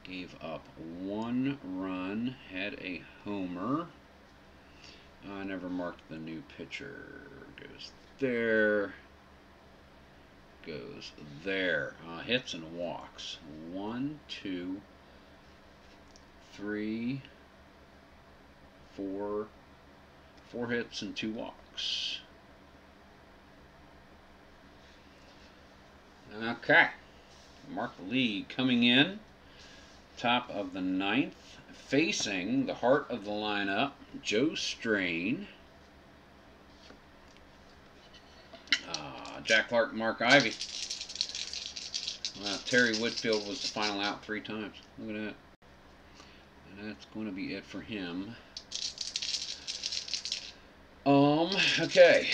S1: Gave up 1 run. Had a homer. I never marked the new pitcher. Goes there. Goes there. Hits and walks. 1, 2, 3, 4. 4 hits and 2 walks. Okay. Mark Lee coming in. Top of the 9th. Facing the heart of the lineup, Joe Strain. Jack Clark, Mark Ivy. Terry Whitfield was the final out 3 times. Look at that. And that's going to be it for him. Okay.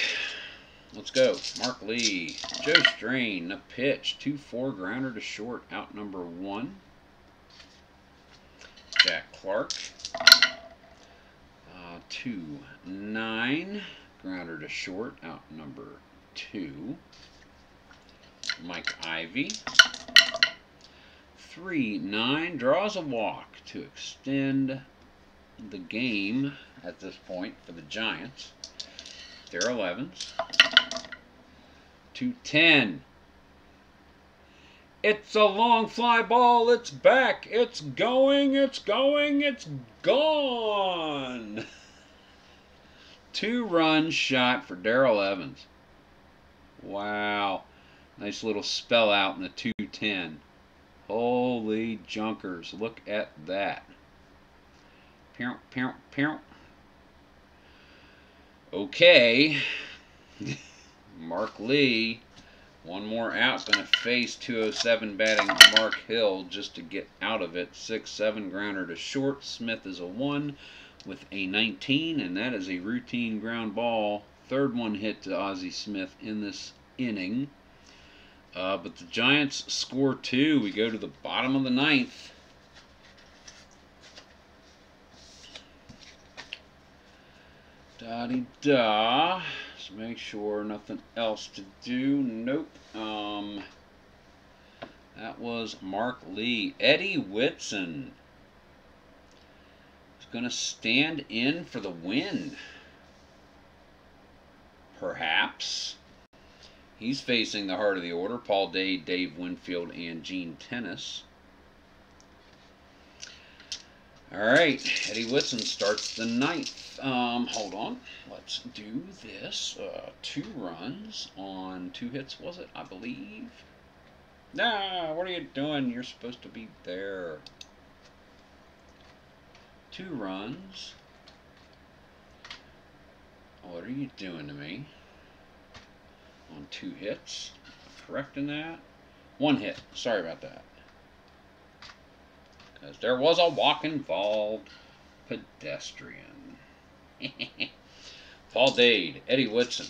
S1: Let's go. Mark Lee. Joe Strain, the pitch. 2-4, grounder to short, out number 1. Jack Clark. 2-9, grounder to short, out number 2. Mike Ivy. 3-9, draws a walk to extend the game at this point for the Giants. Darrell Evans. 2-10. It's a long fly ball. It's back. It's going. It's going. It's gone. 2-run shot for Darrell Evans. Wow. Nice little spell out in the 2-10. Holy junkers. Look at that. Pow, pow, pow. Okay. Mark Lee. One more out. Going to face 207 batting Mark Hill just to get out of it. 6-7 grounder to short. Smith is a 1 with a 19, and that is a routine ground ball. 3rd one hit to Ozzie Smith in this inning. But the Giants score 2. We go to the bottom of the 9th. Da-dee-da. Just make sure nothing else to do. Nope. That was Mark Lee. Eddie Whitson. going to stand in for the win. Perhaps. He's facing the heart of the order. Paul Day, Dave Winfield, and Gene Tennis. Alright, Eddie Whitson starts the 9th. Hold on. Let's do this. 2 runs on 2 hits, was it? I believe. Nah, what are you doing? You're supposed to be there. 2 runs. What are you doing to me? On 2 hits. Correct in that? 1 hit. Sorry about that. Because there was a walk involved. Pedestrian. Paul Dade, Eddie Whitson.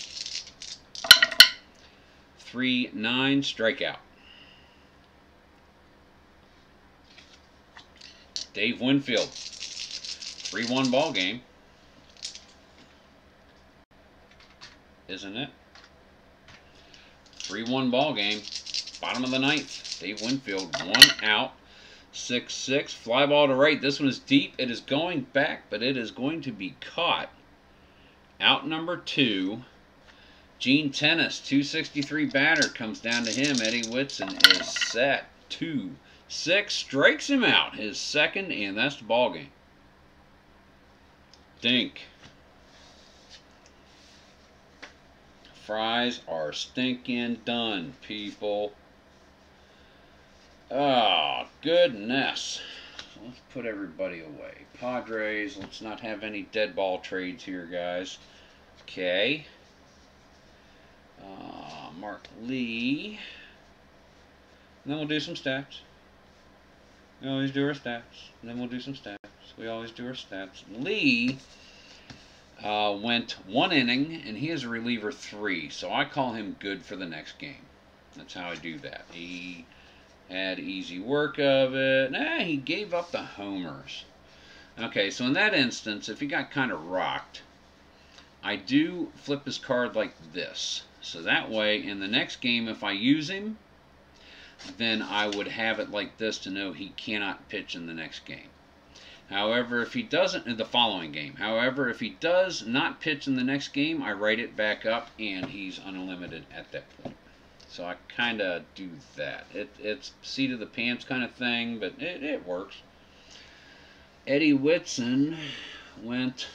S1: 3-9 strikeout. Dave Winfield. 3-1 ball game. Isn't it? 3-1 ball game. Bottom of the 9th. Dave Winfield, 1 out. 6-6. Fly ball to right. This one is deep. It is going back, but it is going to be caught. Out number 2. Gene Tennis, 263 batter, comes down to him. Eddie Whitson is set. 2-6. Strikes him out. His second, and that's the ball game. Dink. Fries are stinking done, people. Oh, goodness. Let's put everybody away. Padres, let's not have any dead ball trades here, guys. Okay. Mark Lee. And then we'll do some stats. We always do our stats. And then we'll do some stats. We always do our stats. Lee went 1 inning, and he is a reliever 3. So I call him good for the next game. That's how I do that. He had easy work of it. Nah, he gave up the homers. Okay, so in that instance, if he got kind of rocked, I do flip his card like this. So that way, in the next game, if I use him, then I would have it like this to know he cannot pitch in the next game. However, if he doesn't, in the following game. However, if he does not pitch in the next game, I write it back up, and he's unlimited at that point. So I kind of do that. It's seat of the pants kind of thing, but it works. Eddie Whitson went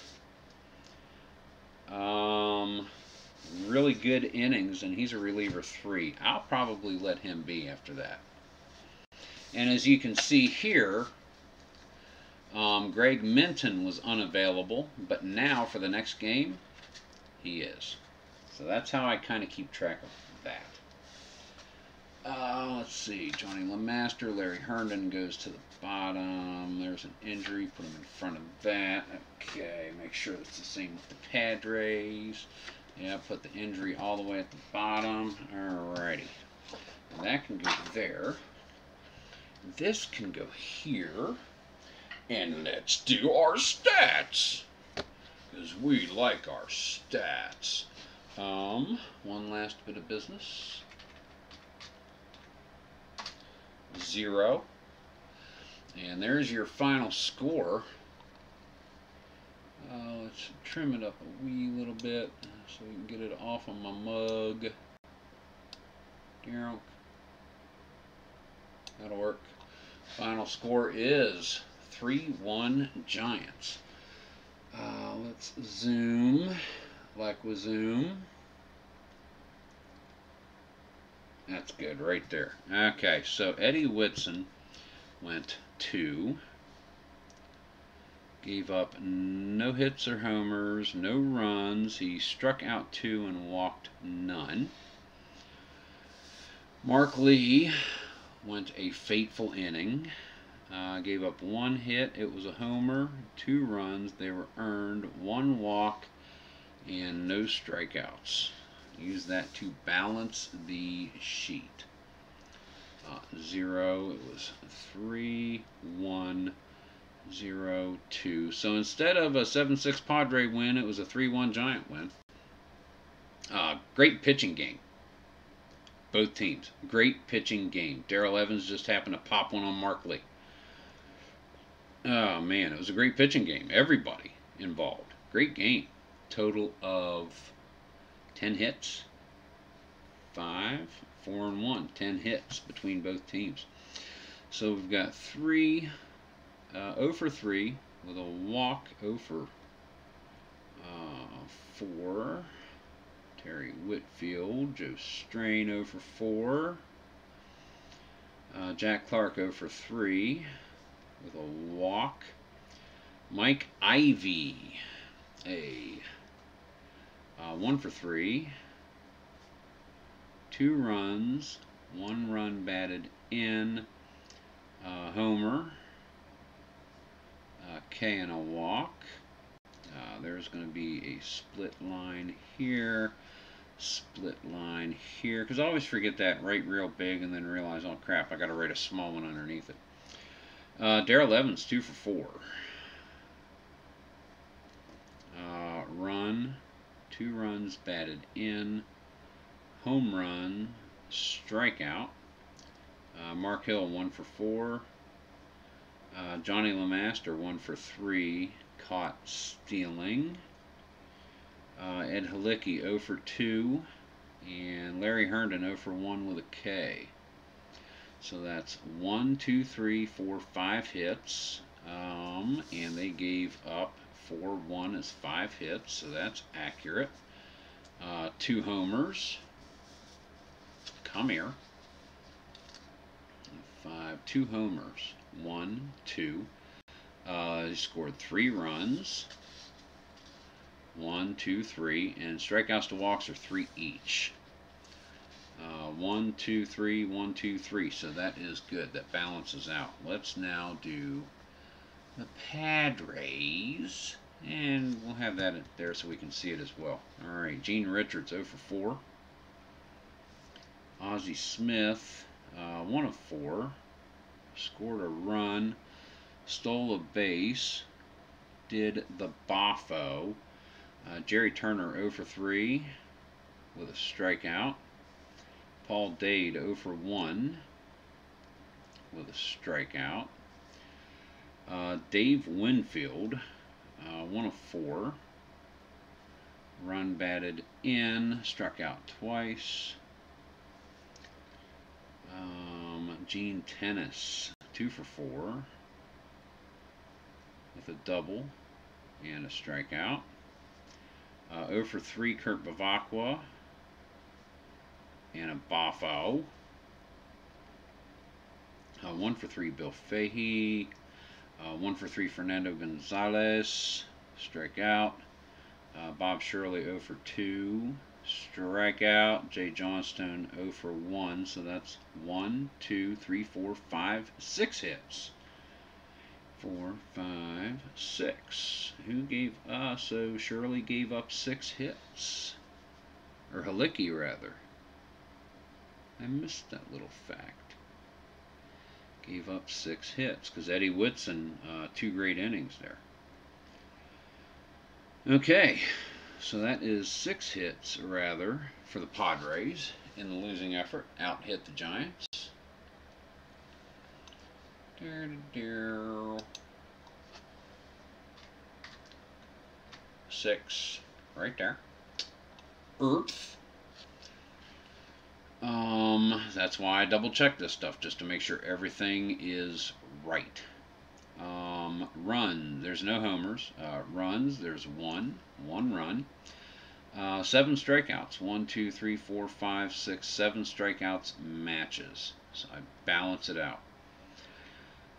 S1: really good innings, and he's a reliever 3. I'll probably let him be after that. And as you can see here, Greg Minton was unavailable, but now for the next game, he is. So that's how I kind of keep track of that. Let's see. Johnny LeMaster, Larry Herndon goes to the bottom. There's an injury. Put him in front of that. Okay, make sure it's the same with the Padres. Yeah, put the injury all the way at the bottom. Alrighty. And that can go there. This can go here. And let's do our stats. Because we like our stats. One last bit of business. 0. And there's your final score. Let's trim it up a wee little bit so we can get it off of my mug. That'll work. Final score is 3-1 Giants. Let's zoom like we zoom. That's good right there. Okay, so Eddie Whitson went 2. Gave up no hits or homers, no runs. He struck out 2 and walked none. Mark Lee went a fateful inning. Gave up 1 hit. It was a homer, 2 runs. They were earned, 1 walk, and no strikeouts. Use that to balance the sheet. 0. It was 3, 1, 0, 2. So instead of a 7-6 Padre win, it was a 3-1 Giant win. Great pitching game. Both teams. Great pitching game. Darrell Evans just happened to pop one on Mark Lee. Oh man, it was a great pitching game. Everybody involved. Great game. Total of 10 hits. 5, 4, and 1. 10 hits between both teams. So we've got 0 for 3 with a walk, 0 for 4. Terry Whitfield, Joe Strain 0 for 4. Jack Clark 0 for 3 with a walk. Mike Ivy, 1 for 3. 2 runs, 1 run batted in. Homer, K and a walk. There's going to be a split line here, split line here, because I always forget that, write real big and then realize, oh crap, I got to write a small one underneath it. Darrell Evans, 2 for 4. Run, 2 runs batted in. Home run, strikeout. Mark Hill, 1 for 4. Johnny Lemaster, 1 for 3, caught stealing. Ed Halicki, 0 for 2. And Larry Herndon, 0 for 1 with a K. So that's 1, 2, 3, 4, 5 hits. And they gave up 4, 1 is 5 hits, so that's accurate. 2 homers. Come here. 5, 2 homers. 1, 2. He scored 3 runs. 1, 2, 3. And strikeouts to walks are 3 each. 1, 2, 3, 1, 2, 3. So that is good. That balances out. Let's now do the Padres. And we'll have that there so we can see it as well. Alright, Gene Richards, 0 for 4. Ozzie Smith, 1 of 4. Scored a run. Stole a base. Did the Boffo. Jerry Turner, 0 for 3 with a strikeout. Paul Dade, 0 for 1 with a strikeout. Dave Winfield, 1 of 4. Run batted in. Struck out twice. Gene Tennis, 2 for 4 with a double and a strikeout. 0 for 3 Kurt Bavacqua and a Boffo. 1 for 3 Bill Fahey. 1 for 3 Fernando Gonzalez, strikeout. Bob Shirley, 0 for 2. Strikeout. Jay Johnstone, 0 for 1. So that's 1, 2, 3, 4, 5, 6 hits. 4, 5, 6. Who gave us? So Shirley gave up 6 hits. Or Halicki, rather. I missed that little fact. Gave up 6 hits because Eddie Whitson, 2 great innings there. Okay. So that is 6 hits, rather, for the Padres in the losing effort. Out hit the Giants. 6, right there. Earth. That's why I double check this stuff, just to make sure everything is right. Run, there's no homers. Runs, there's 1 run. 7 strikeouts. 1, 2, 3, 4, 5, 6, 7 strikeouts matches. So I balance it out.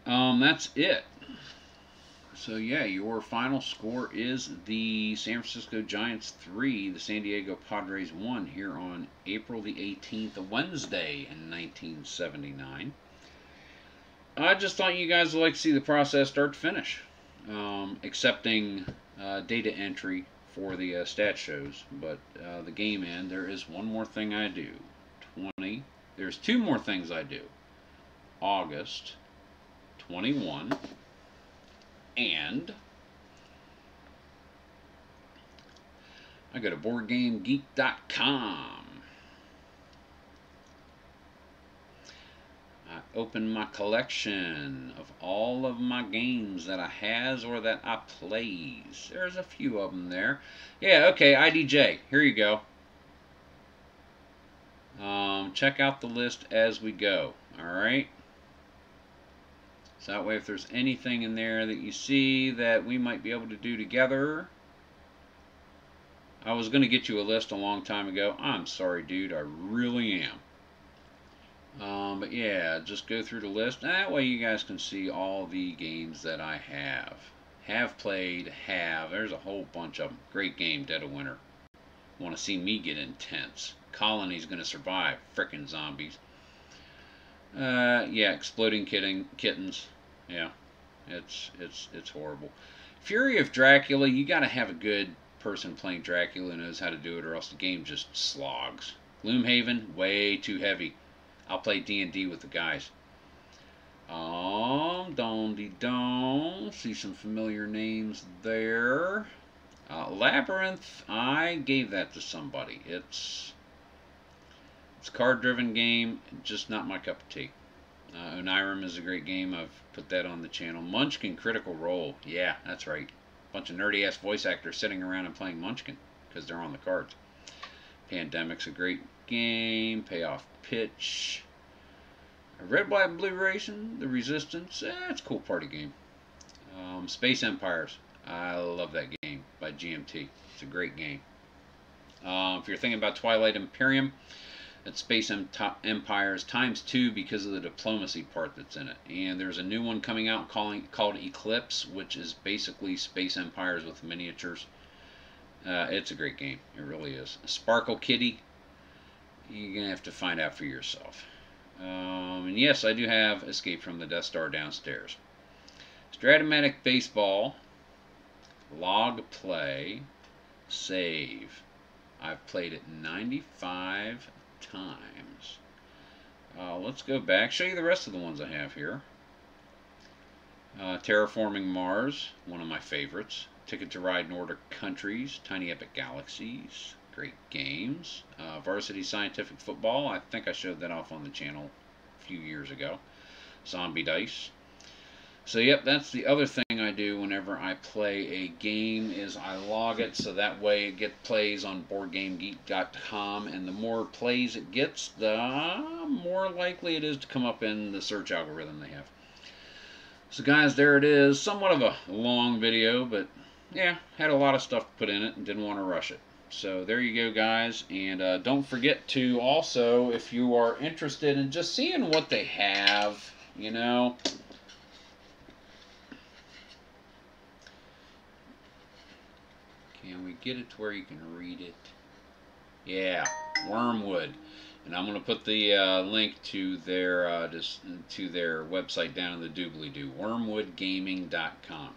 S1: That's it. So yeah, your final score is the San Francisco Giants 3, the San Diego Padres 1 here on April the 18th, a Wednesday in 1979. I just thought you guys would like to see the process start to finish, accepting data entry for the stat shows, but the game end, there is one more thing I do. There's 2 more things I do. August 21, and I go to BoardGameGeek.com. I open my collection of all of my games that I has or that I plays. There's a few of them there. Yeah, okay, IDJ. Here you go. Check out the list as we go. Alright? So that way if there's anything in there that you see that we might be able to do together. I was going to get you a list a long time ago. I'm sorry, dude. I really am. But yeah, just go through the list. That way you guys can see all the games that I have played, There's a whole bunch of them. Great game, Dead of Winter. Want to see me get intense. Colony's going to survive. Frickin' zombies. Yeah, exploding kittens. Yeah, it's horrible. Fury of Dracula. You got to have a good person playing Dracula who knows how to do it, or else the game just slogs. Gloomhaven, way too heavy. I'll play D&D with the guys. Don-de-don. See some familiar names there. Labyrinth, I gave that to somebody. It's a card-driven game, just not my cup of tea. Onirim is a great game. I've put that on the channel. Munchkin Critical Role. Yeah, that's right. Bunch of nerdy-ass voice actors sitting around and playing Munchkin because they're on the cards. Pandemic's a great game. Payoff Pitch. Red, White, and Blue Racing. The Resistance. It's a cool party game. Space Empires. I love that game by GMT. It's a great game. If you're thinking about Twilight Imperium, it's Space Empires ×2 because of the diplomacy part that's in it. And there's a new one coming out called Eclipse, which is basically Space Empires with miniatures. It's a great game. It really is. Sparkle Kitty, you're going to have to find out for yourself. And yes, I do have Escape from the Death Star downstairs. Strat-o-matic Baseball, Log Play, Save. I've played it 95 times. Let's go back, show you the rest of the ones I have here. Terraforming Mars, one of my favorites. Ticket to Ride Nordic Countries, Tiny Epic Galaxies, great games. Varsity Scientific Football, I think I showed that off on the channel a few years ago. Zombie Dice. So yep, that's the other thing I do whenever I play a game is I log it so that way it gets plays on BoardGameGeek.com, and the more plays it gets, the more likely it is to come up in the search algorithm they have. So guys, there it is. Somewhat of a long video, but yeah, had a lot of stuff put in it and didn't want to rush it. So there you go, guys, and don't forget to also, if you are interested in just seeing what they have, you know, can we get it to where you can read it? Yeah, Wyrmwood. And I'm going to put the link to their website down in the doobly-doo. Wyrmwoodgaming.com.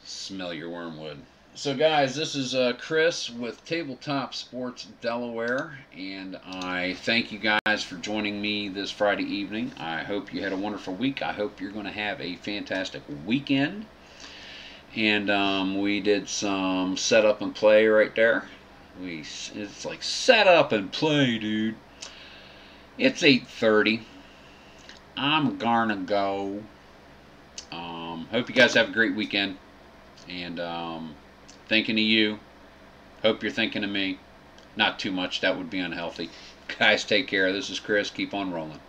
S1: Smell your wormwood. So guys, this is Chris with Tabletop Sports Delaware, and I thank you guys for joining me this Friday evening. I hope you had a wonderful week. I hope you're going to have a fantastic weekend. And we did some setup and play right there. It's like set up and play, dude. It's 8:30. I'm gonna go. Hope you guys have a great weekend. And thinking of you. Hope you're thinking of me. Not too much. That would be unhealthy. Guys, take care. This is Chris. Keep on rolling.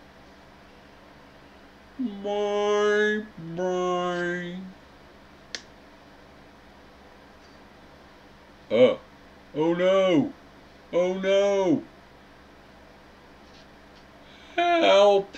S1: Bye. Bye. Oh no! Oh no! Help!